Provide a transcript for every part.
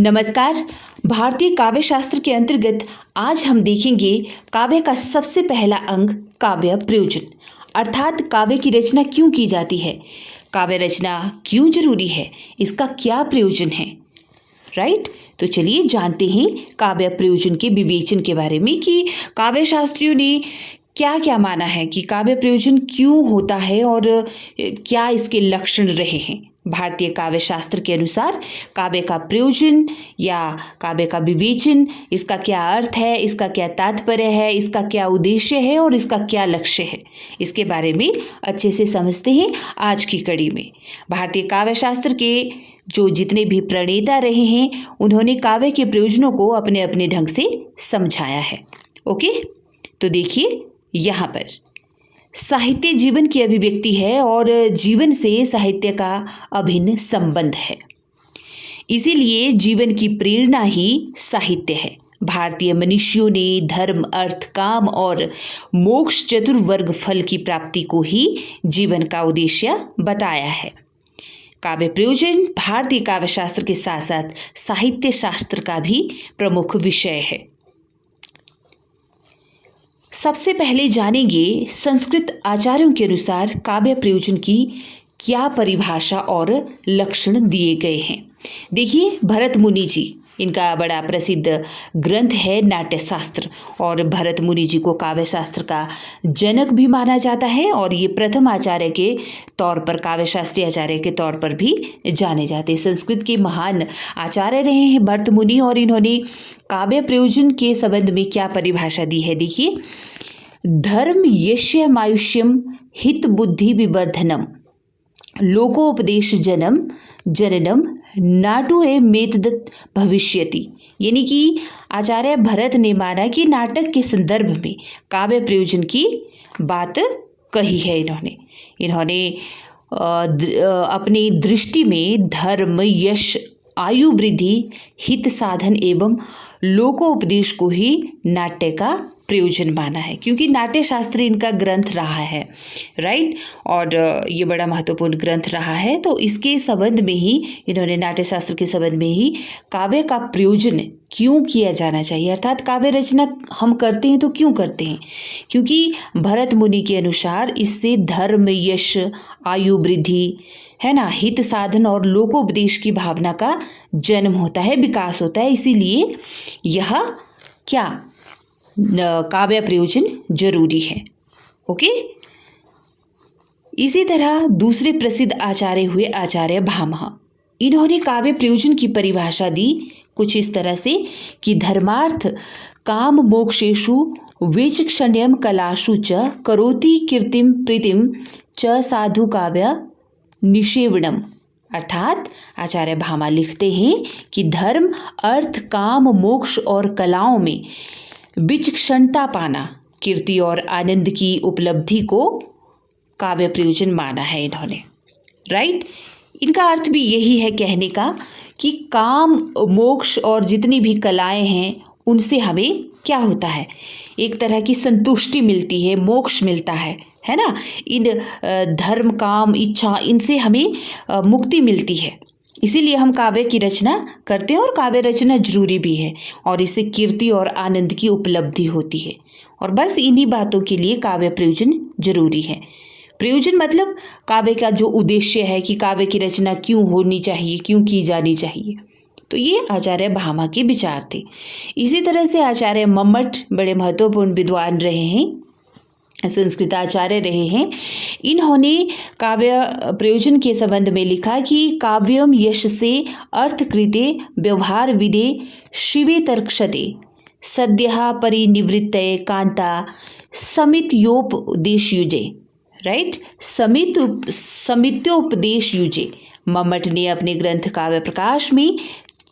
नमस्कार। भारतीय काव्य शास्त्र के अंतर्गत आज हम देखेंगे काव्य का सबसे पहला अंग काव्य प्रयोजन, अर्थात काव्य की रचना क्यों की जाती है, काव्य रचना क्यों जरूरी है, इसका क्या प्रयोजन है। राइट, तो चलिए जानते हैं काव्य प्रयोजन के विवेचन के बारे में कि काव्य शास्त्रियों ने क्या क्या माना है कि काव्य प्रयोजन क्यों होता है और क्या इसके लक्षण रहे हैं। भारतीय काव्य शास्त्र के अनुसार काव्य का प्रयोजन या काव्य का विवेचन, इसका क्या अर्थ है, इसका क्या तात्पर्य है, इसका क्या उद्देश्य है और इसका क्या लक्ष्य है, इसके बारे में अच्छे से समझते हैं आज की कड़ी में। भारतीय काव्य शास्त्र के जो जितने भी प्रणेता रहे हैं उन्होंने काव्य के प्रयोजनों को अपने अपने ढंग से समझाया है। ओके, तो देखिए यहाँ पर साहित्य जीवन की अभिव्यक्ति है और जीवन से साहित्य का अभिन्न संबंध है, इसीलिए जीवन की प्रेरणा ही साहित्य है। भारतीय मनुष्यों ने धर्म, अर्थ, काम और मोक्ष चतुर्वर्ग फल की प्राप्ति को ही जीवन का उद्देश्य बताया है। काव्य प्रयोजन भारतीय काव्य शास्त्र के साथ साथ साहित्य शास्त्र का भी प्रमुख विषय है। सबसे पहले जानेंगे संस्कृत आचार्यों के अनुसार काव्य प्रयोजन की क्या परिभाषा और लक्षण दिए गए हैं। देखिए, भरत मुनि जी, इनका बड़ा प्रसिद्ध ग्रंथ है नाट्यशास्त्र और भरत मुनि जी को काव्य शास्त्र का जनक भी माना जाता है और ये प्रथम आचार्य के तौर पर, काव्य शास्त्रीय आचार्य के तौर पर भी जाने जाते हैं। संस्कृत के महान आचार्य रहे हैं भरत मुनि और इन्होंने काव्य प्रयोजन के संबंध में क्या परिभाषा दी है। देखिए, धर्म यश्यमायुष्यम हित बुद्धि विवर्धनम लोकोपदेश जननम नाटु मेतदत् भविष्यति। यानी कि आचार्य भरत ने माना कि नाटक के संदर्भ में काव्य प्रयोजन की बात कही है। इन्होंने अपनी दृष्टि में धर्म, यश, आयु वृद्धि, हित साधन एवं लोकोपदेश को ही नाट्य का प्रयोजन माना है, क्योंकि नाट्य शास्त्र इनका ग्रंथ रहा है। राइट, और ये बड़ा महत्वपूर्ण ग्रंथ रहा है, तो इसके संबंध में ही इन्होंने नाट्य शास्त्र के संबंध में ही काव्य का प्रयोजन क्यों किया जाना चाहिए, अर्थात काव्य रचना हम करते हैं तो क्यों करते हैं, क्योंकि भरत मुनि के अनुसार इससे धर्म, यश, आयु वृद्धि है ना, हित साधन और लोकोपदेश की भावना का जन्म होता है, विकास होता है। इसीलिए यह क्या काव्य प्रयोजन जरूरी है। ओके, इसी तरह दूसरे प्रसिद्ध आचार्य हुए आचार्य भामह। इन्होंने काव्य प्रयोजन की परिभाषा दी कुछ इस तरह से कि धर्मार्थ काम मोक्षेषु विचक्षण्यम कलाशु च करोति कीर्तिम प्रीतिम च साधु काव्य निषेवणम। अर्थात आचार्य भामा लिखते हैं कि धर्म, अर्थ, काम, मोक्ष और कलाओं में विचक्षणता पाना, कीर्ति और आनंद की उपलब्धि को काव्य प्रयोजन माना है इन्होंने। राइट, इनका अर्थ भी यही है कहने का कि काम, मोक्ष और जितनी भी कलाएं हैं उनसे हमें क्या होता है, एक तरह की संतुष्टि मिलती है, मोक्ष मिलता है ना। इन धर्म, काम, इच्छा, इनसे हमें मुक्ति मिलती है, इसीलिए हम काव्य की रचना करते हैं और काव्य रचना जरूरी भी है और इससे कीर्ति और आनंद की उपलब्धि होती है। और बस इन्हीं बातों के लिए काव्य प्रयोजन जरूरी है। प्रयोजन मतलब काव्य का जो उद्देश्य है कि काव्य की रचना क्यों होनी चाहिए, क्यों की जानी चाहिए। तो ये आचार्य भामा के विचार थे। इसी तरह से आचार्य मम्मट बड़े महत्वपूर्ण विद्वान रहे हैं, संस्कृत आचार्य रहे हैं। इन्होंने काव्य प्रयोजन के संबंध में लिखा कि काव्यम यश से अर्थकृते व्यवहार विदे शिवे तर्क्षते सद्यः परिनिवृत्तये कांता समित्योपदेश युजे। राइट, समित्योपदेश युजे। मम्मट ने अपने ग्रंथ काव्य प्रकाश में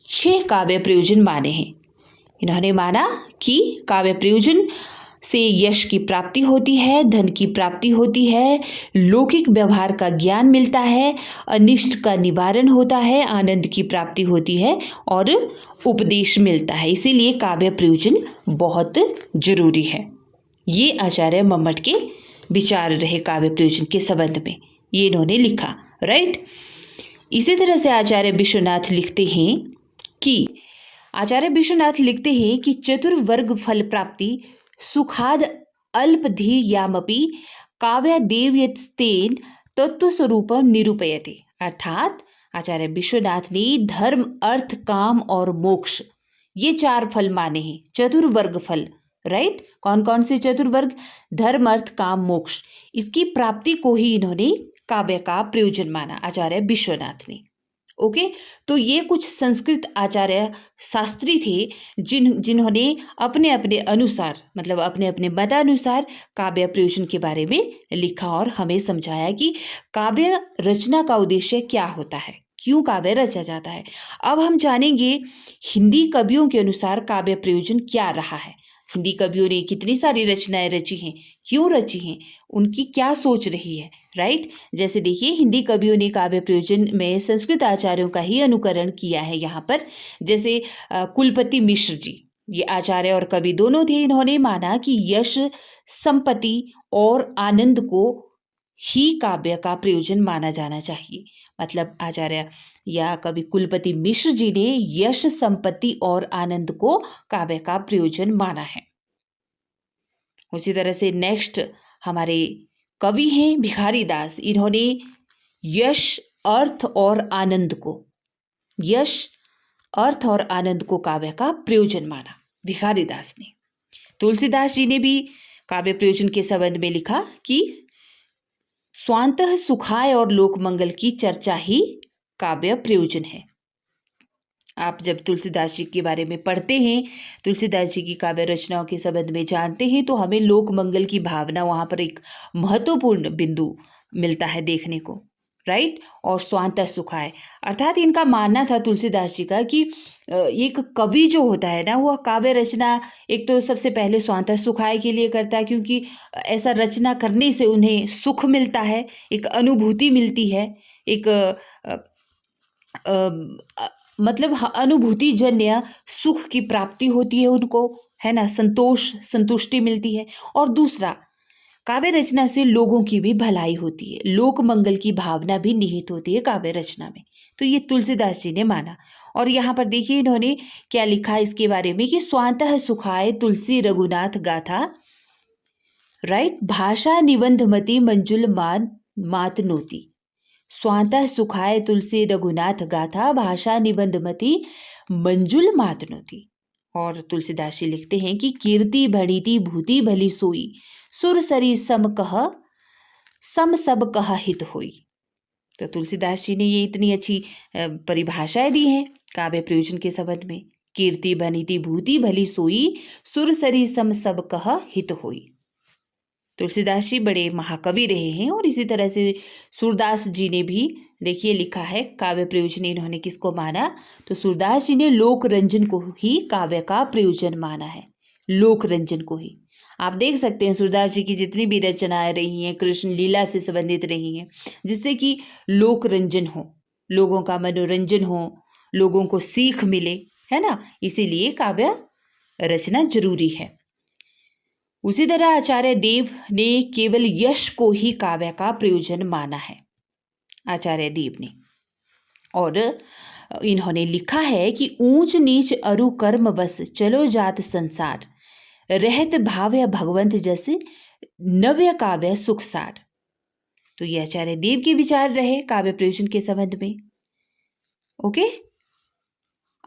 6 काव्य प्रयोजन माने हैं। इन्होंने माना कि काव्य प्रयोजन से यश की प्राप्ति होती है, धन की प्राप्ति होती है, लौकिक व्यवहार का ज्ञान मिलता है, अनिष्ट का निवारण होता है, आनंद की प्राप्ति होती है और उपदेश मिलता है। इसीलिए काव्य प्रयोजन बहुत जरूरी है। ये आचार्य मम्मट के विचार रहे काव्य प्रयोजन के संबंध में, ये इन्होंने लिखा। राइट, इसी तरह से आचार्य विश्वनाथ लिखते हैं कि आचार्य विश्वनाथ लिखते हैं कि चतुर्वर्ग फल प्राप्ति सुखाद अल्पधीयामपि काव्यादेव्यस्तेन तत्व स्वरूप निरूपयते। अर्थात आचार्य विश्वनाथ ने धर्म, अर्थ, काम और मोक्ष ये 4 फल माने हैं, चतुर्वर्ग फल। राइट, कौन कौन से चतुर्वर्ग? धर्म, अर्थ, काम, मोक्ष। इसकी प्राप्ति को ही इन्होंने काव्य का प्रयोजन माना, आचार्य विश्वनाथ ने। ओके, तो ये कुछ संस्कृत आचार्य शास्त्री थे जिन्होंने अपने अपने अनुसार, मतलब अपने अपने मतानुसार काव्य प्रयोजन के बारे में लिखा और हमें समझाया कि काव्य रचना का उद्देश्य क्या होता है, क्यों काव्य रचा जाता है। अब हम जानेंगे हिंदी कवियों के अनुसार काव्य प्रयोजन क्या रहा है। हिंदी कवियों ने कितनी सारी रचनाएं रची हैं, क्यों रची हैं, उनकी क्या सोच रही है। राइट, जैसे देखिए हिंदी कवियों ने काव्य प्रयोजन में संस्कृत आचार्यों का ही अनुकरण किया है यहाँ पर। जैसे कुलपति मिश्र जी, ये आचार्य और कवि दोनों थे। इन्होंने माना कि यश, संपत्ति और आनंद को ही काव्य का प्रयोजन माना जाना चाहिए। मतलब आचार्य या कवि कुलपति मिश्र जी ने यश, संपत्ति और आनंद को काव्य का प्रयोजन माना है। उसी तरह से नेक्स्ट हमारे कवि हैं भिखारी दास। इन्होंने यश, अर्थ और आनंद को, यश, अर्थ और आनंद को काव्य का प्रयोजन माना, भिखारी दास ने। तुलसीदास जी ने भी काव्य प्रयोजन के संबंध में लिखा कि स्वांतः सुखाय और लोक मंगल की चर्चा ही काव्य प्रयोजन है। आप जब तुलसीदास जी के बारे में पढ़ते हैं, तुलसीदास जी की काव्य रचनाओं के संबंध में जानते हैं, तो हमें लोक मंगल की भावना वहाँ पर एक महत्वपूर्ण बिंदु मिलता है देखने को। राइट, और स्वांतः सुखाय, अर्थात इनका मानना था तुलसीदास जी का कि एक कवि जो होता है ना, वह काव्य रचना एक तो सबसे पहले स्वांतः सुखाय के लिए करता है, क्योंकि ऐसा रचना करने से उन्हें सुख मिलता है, एक अनुभूति मिलती है, एक मतलब अनुभूति जन्य सुख की प्राप्ति होती है उनको, है ना, संतोष, संतुष्टि मिलती है। और दूसरा, काव्य रचना से लोगों की भी भलाई होती है, लोक मंगल की भावना भी निहित होती है काव्य रचना में। तो ये तुलसीदास जी ने माना। और यहाँ पर देखिए इन्होंने क्या लिखा इसके बारे में कि स्वांतः सुखाय तुलसी रघुनाथ गाथा। राइट, भाषा निबंधमति मंजुल मातनोती। स्वांतः सुखाय तुलसी रघुनाथ गाथा, भाषा निबंधमति मंजुल मातनोती। और तुलसीदास जी लिखते हैं कि कीर्ति भणिति भूति भली सोई, सुर सरी सम कह सम सब कह हित होई। तो तुलसीदास जी ने ये इतनी अच्छी परिभाषाएं दी हैं काव्य प्रयोजन के संबंध में। कीर्ति भणिति भूति भली सोई, सुर सरी सम सब कह हित होई। तुलसीदास जी बड़े महाकवि रहे हैं। और इसी तरह से सूरदास जी ने भी देखिए लिखा है काव्य प्रयोजन इन्होंने किसको माना, तो सूरदास जी ने लोक रंजन को ही काव्य का प्रयोजन माना है, लोक रंजन को ही। आप देख सकते हैं सूरदास जी की जितनी भी रचनाएं रही हैं कृष्ण लीला से संबंधित रही हैं, जिससे कि लोक रंजन हो, लोगों का मनोरंजन हो, लोगों को सीख मिले, है ना, इसीलिए काव्य रचना जरूरी है। उसी तरह आचार्य देव ने केवल यश को ही काव्य का प्रयोजन माना है, आचार्य देव ने। और इन्होंने लिखा है कि ऊंच नीच अरु कर्म बस, चलो जात संसार, रहत भाव्य भगवंत जैसे नव्य काव्य सुखसार। तो ये आचार्य देव के विचार रहे काव्य प्रयोजन के संबंध में। ओके,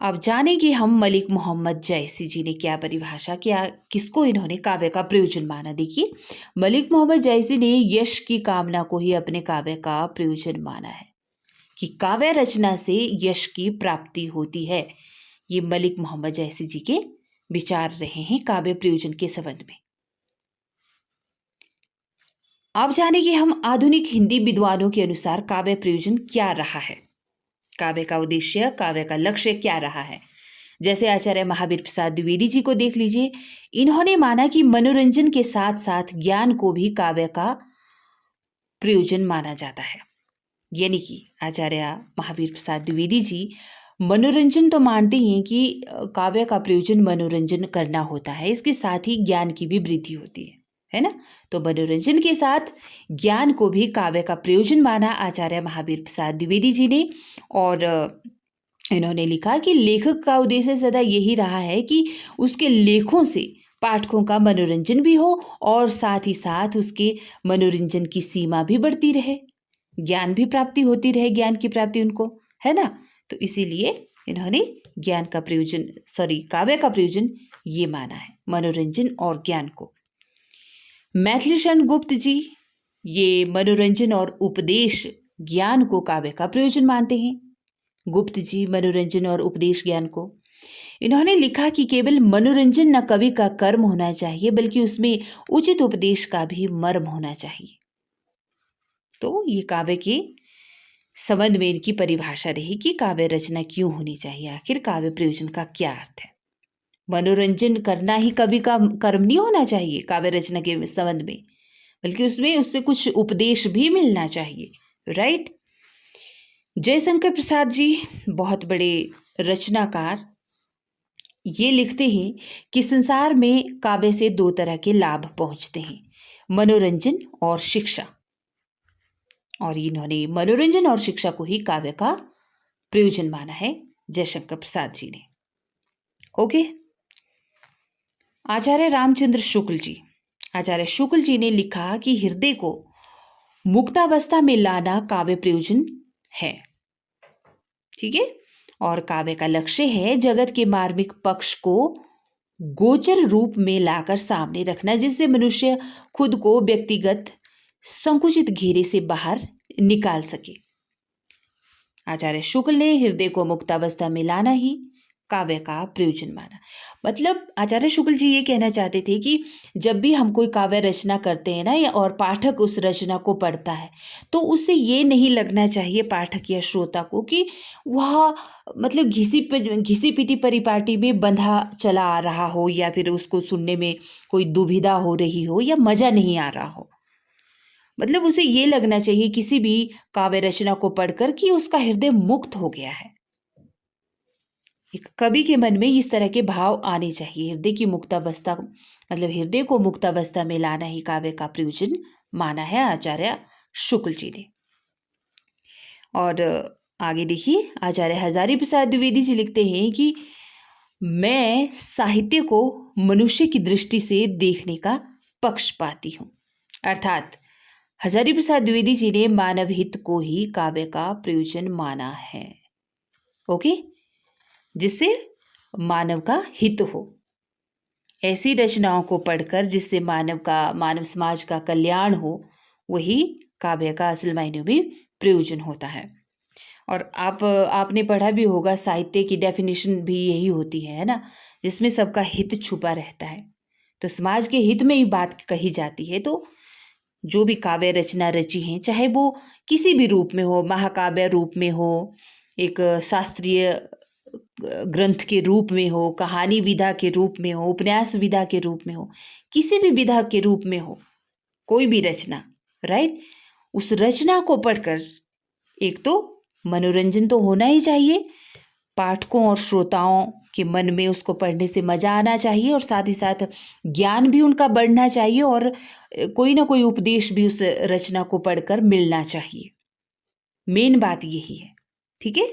अब जाने कि हम मलिक मोहम्मद जैसी जी ने क्या परिभाषा किया, किसको इन्होंने काव्य का प्रयोजन माना। देखिए मलिक मोहम्मद जैसी ने यश की कामना को ही अपने काव्य का प्रयोजन माना है, कि काव्य रचना से यश की प्राप्ति होती है। ये मलिक मोहम्मद जैसी जी के विचार रहे हैं काव्य प्रयोजन के संबंध में। अब जाने कि हम आधुनिक हिंदी विद्वानों के अनुसार काव्य प्रयोजन क्या रहा है, काव्य का उद्देश्य, काव्य का लक्ष्य क्या रहा है। जैसे आचार्य महावीर प्रसाद द्विवेदी जी को देख लीजिए, इन्होंने माना कि मनोरंजन के साथ साथ ज्ञान को भी काव्य का प्रयोजन माना जाता है। यानी कि आचार्य महावीर प्रसाद द्विवेदी जी मनोरंजन तो मानते हैं कि काव्य का प्रयोजन मनोरंजन करना होता है, इसके साथ ही ज्ञान की भी वृद्धि होती है ना। तो मनोरंजन के साथ ज्ञान को भी काव्य का प्रयोजन माना आचार्य महावीर प्रसाद द्विवेदी जी ने। और इन्होंने लिखा कि लेखक का उद्देश्य सदा यही रहा है कि उसके लेखों से पाठकों का मनोरंजन भी हो और साथ ही साथ उसके मनोरंजन की सीमा भी बढ़ती रहे, ज्ञान भी प्राप्ति होती रहे, ज्ञान की प्राप्ति उनको, है ना। तो इसीलिए इन्होंने ज्ञान का प्रयोजन काव्य का प्रयोजन ये माना है, मनोरंजन और ज्ञान को। मैथिलीशरण गुप्त जी ये मनोरंजन और उपदेश ज्ञान को काव्य का प्रयोजन मानते हैं। गुप्त जी मनोरंजन और उपदेश ज्ञान को इन्होंने लिखा कि केवल मनोरंजन न कवि का कर्म होना चाहिए बल्कि उसमें उचित उपदेश का भी मर्म होना चाहिए। तो ये काव्य के संबंध में इनकी परिभाषा रही कि काव्य रचना क्यों होनी चाहिए, आखिर काव्य प्रयोजन का क्या अर्थ है। मनोरंजन करना ही कवि का कर्म नहीं होना चाहिए काव्य रचना के संबंध में, बल्कि उसमें उससे कुछ उपदेश भी मिलना चाहिए, राइट। जयशंकर प्रसाद जी बहुत बड़े रचनाकार, ये लिखते हैं कि संसार में काव्य से दो तरह के लाभ पहुंचते हैं, मनोरंजन और शिक्षा। और इन्होंने मनोरंजन और शिक्षा को ही काव्य का प्रयोजन माना है, जयशंकर प्रसाद जी ने। ओके। आचार्य रामचंद्र शुक्ल जी ने लिखा कि हृदय को मुक्तावस्था में लाना काव्य प्रयोजन है, ठीक है। और काव्य का लक्ष्य है जगत के मार्मिक पक्ष को गोचर रूप में लाकर सामने रखना, जिससे मनुष्य खुद को व्यक्तिगत संकुचित घेरे से बाहर निकाल सके। आचार्य शुक्ल ने हृदय को मुक्तावस्था में लाना ही काव्य का प्रयोजन माना। मतलब आचार्य शुक्ल जी ये कहना चाहते थे कि जब भी हम कोई काव्य रचना करते हैं ना, और पाठक उस रचना को पढ़ता है, तो उससे ये नहीं लगना चाहिए पाठक या श्रोता को कि वह मतलब घिसी पिटी परिपाटी में बंधा चला आ रहा हो, या फिर उसको सुनने में कोई दुविधा हो रही हो या मजा नहीं आ रहा हो। मतलब उसे ये लगना चाहिए किसी भी काव्य रचना को पढ़कर कि उसका हृदय मुक्त हो गया है। एक कवि के मन में इस तरह के भाव आने चाहिए। हृदय की मुक्तावस्था, मतलब हृदय को मुक्तावस्था में लाना ही काव्य का प्रयोजन माना है आचार्य शुक्ल जी ने। और आगे देखिए, आचार्य हजारी प्रसाद द्विवेदी जी लिखते हैं कि मैं साहित्य को मनुष्य की दृष्टि से देखने का पक्षपाती हूँ। अर्थात हजारी प्रसाद द्विवेदी जी ने मानव हित को ही काव्य का प्रयोजन माना है। ओके, जिससे मानव का हित हो, ऐसी रचनाओं को पढ़कर जिससे मानव समाज का कल्याण हो, वही काव्य का असल मायने में प्रयोजन होता है। और आपने पढ़ा भी होगा, साहित्य की डेफिनेशन भी यही होती है ना, जिसमें सबका हित छुपा रहता है। तो समाज के हित में ही बात कही जाती है। तो जो भी काव्य रचना रची है, चाहे वो किसी भी रूप में हो, महाकाव्य रूप में हो, एक शास्त्रीय ग्रंथ के रूप में हो, कहानी विधा के रूप में हो, उपन्यास विधा के रूप में हो, किसी भी विधा के रूप में हो, कोई भी रचना, राइट, उस रचना को पढ़कर एक तो मनोरंजन तो होना ही चाहिए, पाठकों और श्रोताओं के मन में उसको पढ़ने से मजा आना चाहिए, और साथ ही साथ ज्ञान भी उनका बढ़ना चाहिए, और कोई ना कोई उपदेश भी उस रचना को पढ़कर मिलना चाहिए। मेन बात यही है, ठीक है।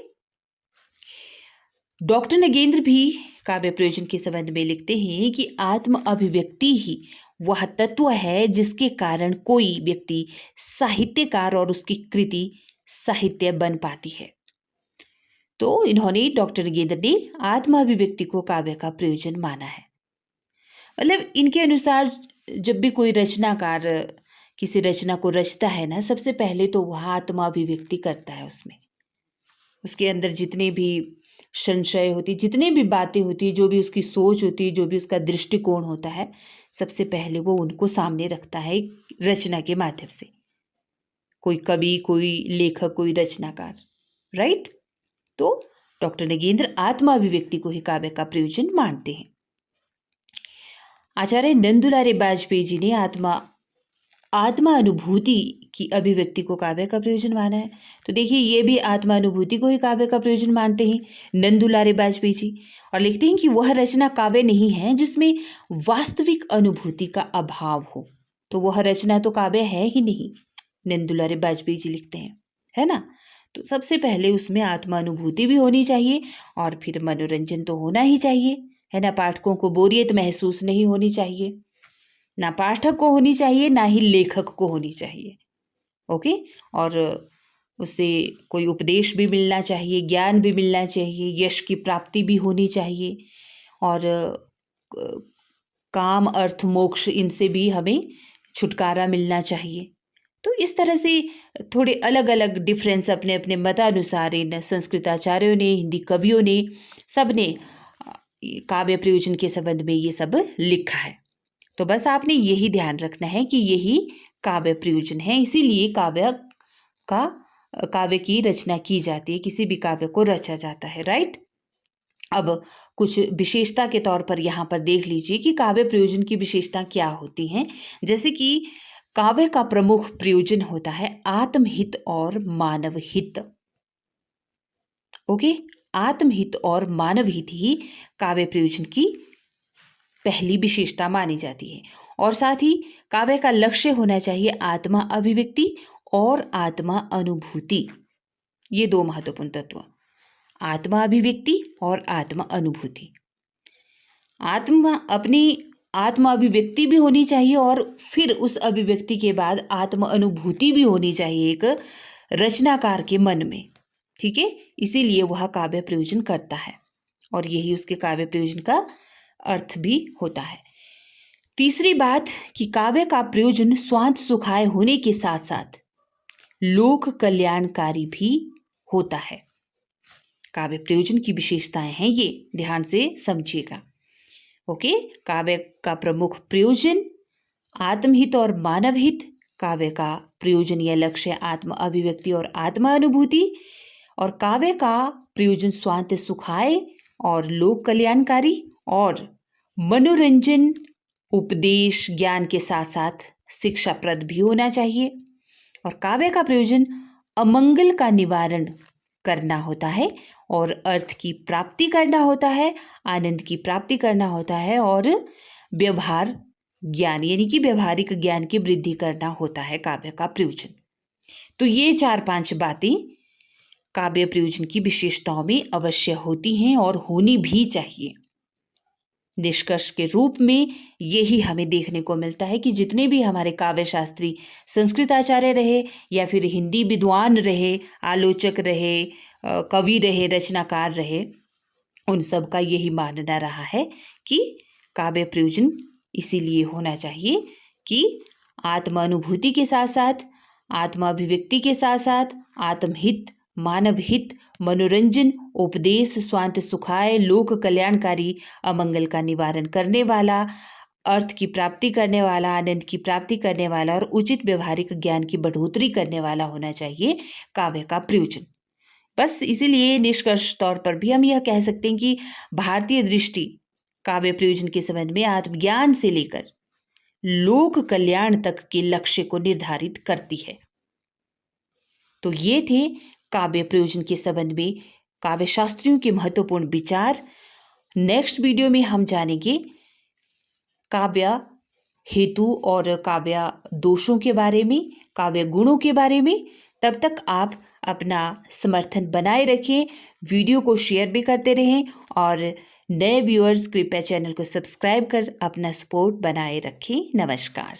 डॉक्टर नगेंद्र भी काव्य प्रयोजन के संबंध में लिखते हैं कि आत्म अभिव्यक्ति ही वह तत्व है जिसके कारण कोई व्यक्ति साहित्यकार और उसकी कृति साहित्य बन पाती है। तो इन्होंने, डॉक्टर नगेंद्र ने आत्म अभिव्यक्ति को काव्य का प्रयोजन माना है। मतलब इनके अनुसार जब भी कोई रचनाकार किसी रचना को रचता है ना, सबसे पहले तो वह आत्म अभिव्यक्ति करता है। उसमें उसके अंदर जितने भी संशय होती, जितनी भी बातें होती, जो भी उसकी सोच होती है, जो भी उसका दृष्टिकोण होता है, सबसे पहले वो उनको सामने रखता है रचना के माध्यम से। कोई कवि, कोई लेखक, कोई रचनाकार, राइट। तो डॉक्टर नगेंद्र आत्मा अभिव्यक्ति को ही काव्य का प्रयोजन मानते हैं। आचार्य नंदुलारे बाजपेयी जी ने आत्मा अनुभूति की अभिव्यक्ति को काव्य का प्रयोजन माना है। तो देखिए, ये भी आत्मा अनुभूति को ही काव्य का प्रयोजन मानते हैं नंदुलारे बाजपेयी जी, और लिखते हैं कि वह रचना काव्य नहीं है जिसमें वास्तविक अनुभूति का अभाव हो। तो वह रचना तो काव्य है ही नहीं, नंदुलारे बाजपेयी जी लिखते हैं, है ना। तो सबसे पहले उसमें आत्मानुभूति भी होनी चाहिए और फिर मनोरंजन तो होना ही चाहिए, है ना। पाठकों को बोरियत महसूस नहीं होनी चाहिए, ना पाठक को होनी चाहिए ना ही लेखक को होनी चाहिए। ओके। और उससे कोई उपदेश भी मिलना चाहिए, ज्ञान भी मिलना चाहिए, यश की प्राप्ति भी होनी चाहिए और काम अर्थ मोक्ष इनसे भी हमें छुटकारा मिलना चाहिए। तो इस तरह से थोड़े अलग अलग डिफरेंस अपने अपने मतानुसार इन संस्कृत आचार्यों ने, हिंदी कवियों ने, सब ने काव्य प्रयोजन के संबंध में ये सब लिखा है। तो बस आपने यही ध्यान रखना है कि यही काव्य प्रयोजन है, इसीलिए काव्य की रचना की जाती है, किसी भी काव्य को रचा जाता है, राइट। अब कुछ विशेषता के तौर पर यहाँ पर देख लीजिए कि काव्य प्रयोजन की विशेषता क्या होती हैं। जैसे कि काव्य का प्रमुख प्रयोजन होता है आत्महित और मानव हित। ओके, आत्महित और मानव हित ही काव्य प्रयोजन की पहली विशेषता मानी जाती है। और साथ ही काव्य का लक्ष्य होना चाहिए आत्मा अभिव्यक्ति और आत्मा अनुभूति, ये दो महत्वपूर्ण तत्व, आत्मा अभिव्यक्ति और आत्मा अनुभूति। अपनी आत्मा अभिव्यक्ति भी होनी चाहिए और फिर उस अभिव्यक्ति के बाद आत्मा अनुभूति भी होनी चाहिए एक रचनाकार के मन में, ठीक है। इसीलिए वह काव्य प्रयोजन करता है और यही उसके काव्य प्रयोजन का अर्थ भी होता है। तीसरी बात कि काव्य का प्रयोजन स्वांत सुखाय होने के साथ साथ लोक कल्याणकारी भी होता है। काव्य प्रयोजन की विशेषताएं हैं ये, ध्यान से समझिएगा। ओके, काव्य का प्रमुख प्रयोजन आत्महित और मानव हित, काव्य का प्रयोजन या लक्ष्य आत्म अभिव्यक्ति और आत्मा अनुभूति, और काव्य का प्रयोजन स्वांत सुखाय और लोक कल्याणकारी और मनोरंजन, उपदेश, ज्ञान के साथ साथ शिक्षाप्रद भी होना चाहिए। और काव्य का प्रयोजन अमंगल का निवारण करना होता है और अर्थ की प्राप्ति करना होता है, आनंद की प्राप्ति करना होता है और व्यवहार ज्ञान यानी कि व्यवहारिक ज्ञान की वृद्धि करना होता है काव्य का प्रयोजन। तो ये 4-5 बातें काव्य प्रयोजन की विशेषताओं में अवश्य होती हैं और होनी भी चाहिए। निष्कर्ष के रूप में यही हमें देखने को मिलता है कि जितने भी हमारे काव्य शास्त्री संस्कृत आचार्य रहे या फिर हिंदी विद्वान रहे, आलोचक रहे, कवि रहे, रचनाकार रहे, उन सब का यही मानना रहा है कि काव्य प्रयोजन इसीलिए होना चाहिए कि आत्मानुभूति के साथ साथ, आत्माभिव्यक्ति के साथ साथ आत्महित, मानव हित, मनोरंजन, उपदेश, स्वांत सुखाय, लोक कल्याणकारी, अमंगल का निवारण करने वाला, अर्थ की प्राप्ति करने वाला, आनंद की प्राप्ति करने वाला और उचित व्यवहारिक ज्ञान की बढ़ोतरी करने वाला होना चाहिए काव्य का प्रयोजन। बस इसीलिए निष्कर्ष तौर पर भी हम यह कह सकते हैं कि भारतीय दृष्टि काव्य प्रयोजन के संबंध में आत्मज्ञान से लेकर लोक कल्याण तक के लक्ष्य को निर्धारित करती है। तो ये थे काव्य प्रयोजन के संबंध में काव्य शास्त्रियों के महत्वपूर्ण विचार। नेक्स्ट वीडियो में हम जानेंगे काव्य हेतु और काव्य दोषों के बारे में, काव्य गुणों के बारे में। तब तक आप अपना समर्थन बनाए रखें, वीडियो को शेयर भी करते रहें और नए व्यूअर्स कृपया चैनल को सब्सक्राइब कर अपना सपोर्ट बनाए रखें। नमस्कार।